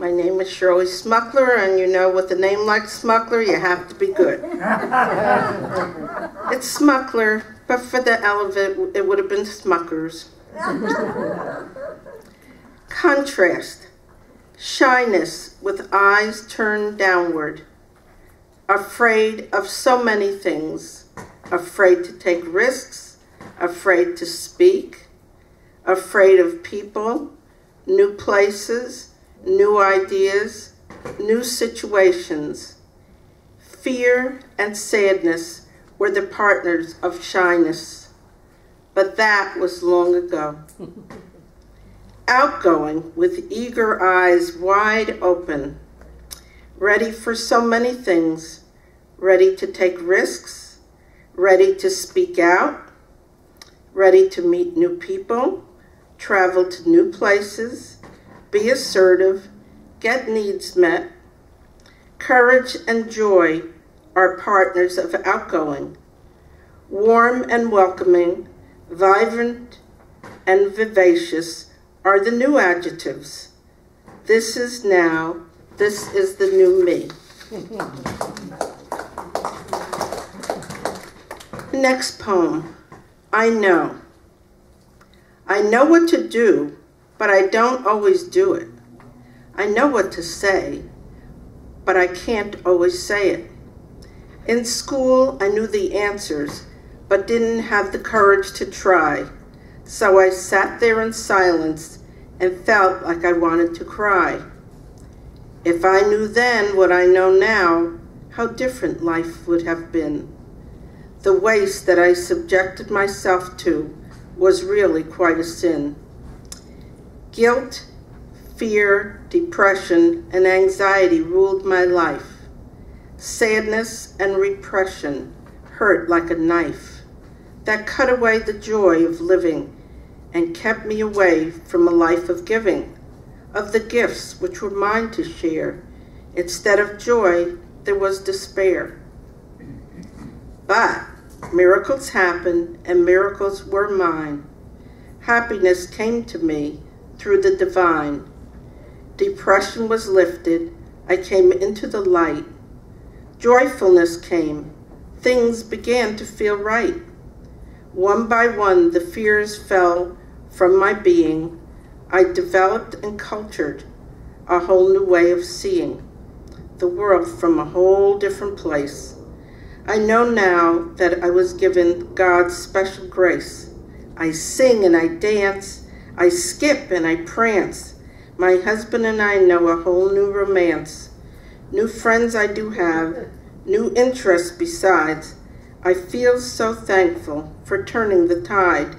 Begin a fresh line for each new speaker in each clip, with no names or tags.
My name is Shirley Smuckler, and you know, with a name like Smuckler, you have to be good. It's Smuckler, but for the L of it, it would have been Smuckers. Contrast. Shyness with eyes turned downward. Afraid of so many things. Afraid to take risks. Afraid to speak. Afraid of people, new places, new ideas, new situations. Fear and sadness were the partners of shyness, but that was long ago. Outgoing with eager eyes wide open, ready for so many things, ready to take risks, ready to speak out, ready to meet new people, travel to new places, be assertive, get needs met. Courage and joy are partners of outgoing. Warm and welcoming, vibrant and vivacious are the new adjectives. This is now, this is the new me. Next poem, I know. I know what to do, but I don't always do it. I know what to say, but I can't always say it. In school, I knew the answers, but didn't have the courage to try. So I sat there in silence and felt like I wanted to cry. If I knew then what I know now, how different life would have been. The waste that I subjected myself to was really quite a sin. Guilt, fear, depression, and anxiety ruled my life. Sadness and repression hurt like a knife that cut away the joy of living and kept me away from a life of giving, of the gifts which were mine to share. Instead of joy, there was despair. But miracles happened, and miracles were mine. Happiness came to me through the divine. Depression was lifted. I came into the light. Joyfulness came. Things began to feel right. One by one, the fears fell from my being. I developed and cultured a whole new way of seeing the world from a whole different place. I know now that I was given God's special grace. I sing and I dance, I skip and I prance. My husband and I know a whole new romance. New friends I do have, new interests besides. I feel so thankful for turning the tide,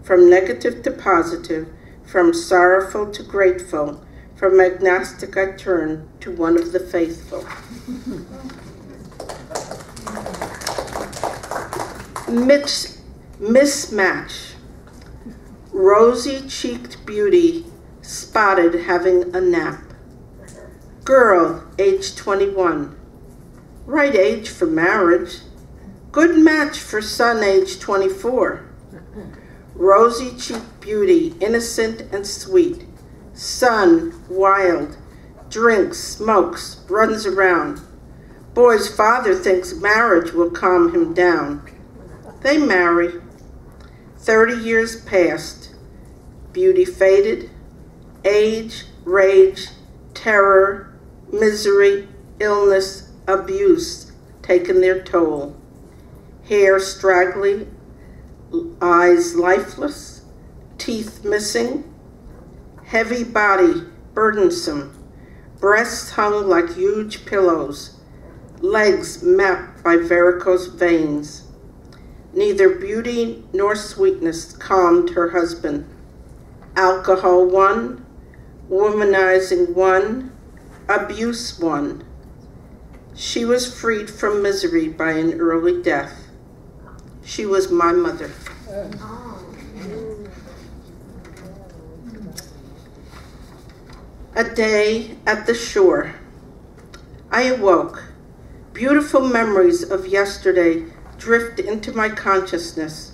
from negative to positive, from sorrowful to grateful. From agnostic I turn to one of the faithful. Mismatch. Rosy-cheeked beauty spotted having a nap. Girl, age 21. Right age for marriage. Good match for son, age 24. Rosy-cheeked beauty, innocent and sweet. Son, wild, drinks, smokes, runs around. Boy's father thinks marriage will calm him down. They marry. 30 years passed. Beauty faded. Age, rage, terror, misery, illness, abuse taken their toll. Hair straggly, eyes lifeless, teeth missing, heavy body burdensome, breasts hung like huge pillows, legs mapped by varicose veins. Neither beauty nor sweetness calmed her husband. Alcohol won, womanizing won, abuse won. She was freed from misery by an early death. She was my mother. A day at the shore. I awoke. Beautiful memories of yesterday drift into my consciousness.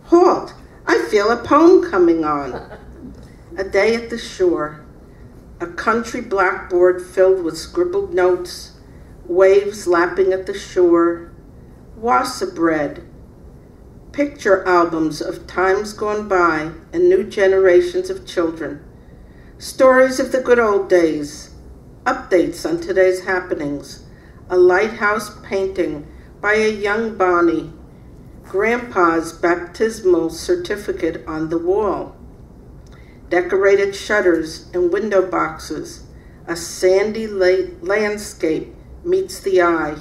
Halt! I feel a poem coming on. A day at the shore. a country blackboard filled with scribbled notes, waves lapping at the shore, wassa bread, picture albums of times gone by and new generations of children, stories of the good old days, updates on today's happenings, a lighthouse painting by a young Bonnie, Grandpa's baptismal certificate on the wall, decorated shutters and window boxes, a sandy landscape meets the eye,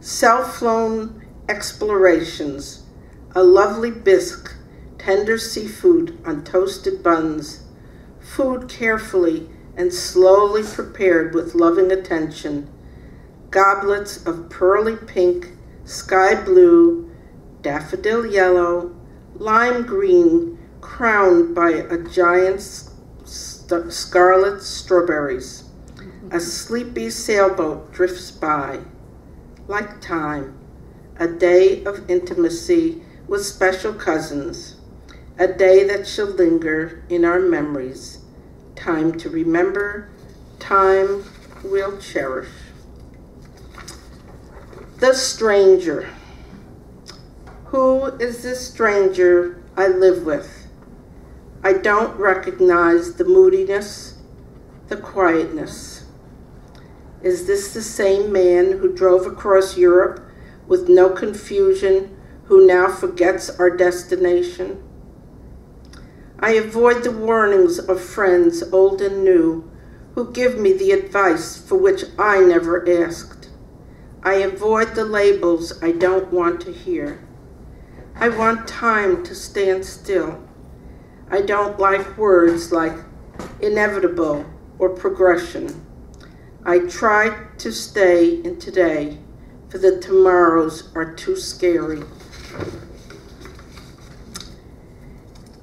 self-flown explorations, a lovely bisque, tender seafood on toasted buns, food carefully and slowly prepared with loving attention, goblets of pearly pink, sky blue, daffodil yellow, lime green, crowned by a giant scarlet strawberries. A sleepy sailboat drifts by, like time, a day of intimacy with special cousins, a day that shall linger in our memories, time to remember, time we'll cherish. The stranger. Who is this stranger I live with? I don't recognize the moodiness, the quietness. Is this the same man who drove across Europe with no confusion, who now forgets our destination? I avoid the warnings of friends old and new, who give me the advice for which I never asked. I avoid the labels I don't want to hear. I want time to stand still. I don't like words like inevitable or progression. I try to stay in today, for the tomorrows are too scary.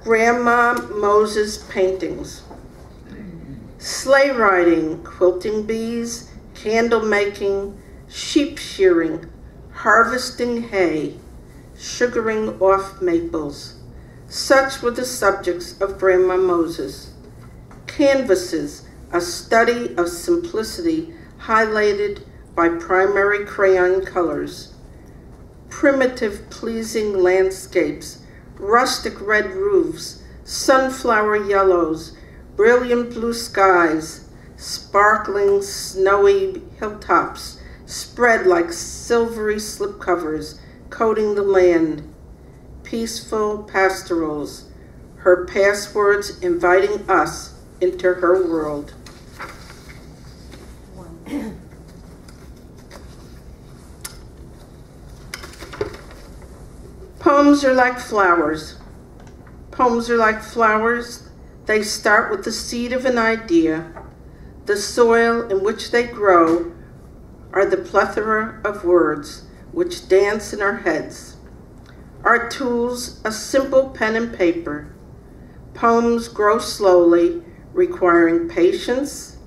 Grandma Moses paintings. Sleigh riding, quilting bees, candle making, sheep shearing, harvesting hay, sugaring off maples. Such were the subjects of Grandma Moses. Canvases, a study of simplicity highlighted by primary crayon colors. Primitive, pleasing landscapes, rustic red roofs, sunflower yellows, brilliant blue skies, sparkling snowy hilltops, spread like silvery slipcovers, coating the land. Peaceful pastorals, her passwords inviting us into her world. Poems are like flowers. Poems are like flowers. They start with the seed of an idea. The soil in which they grow are the plethora of words which dance in our heads. Our tools, a simple pen and paper. Poems grow slowly, requiring patience,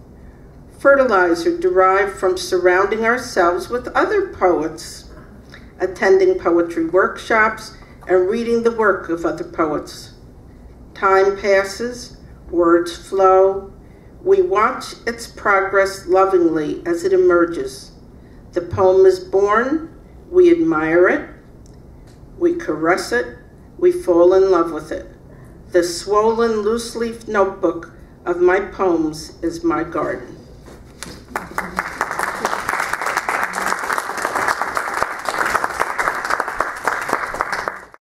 fertilizer derived from surrounding ourselves with other poets, attending poetry workshops, and reading the work of other poets. Time passes, words flow. We watch its progress lovingly as it emerges. The poem is born, we admire it, we caress it, we fall in love with it. The swollen loose-leaf notebook of my poems is my garden.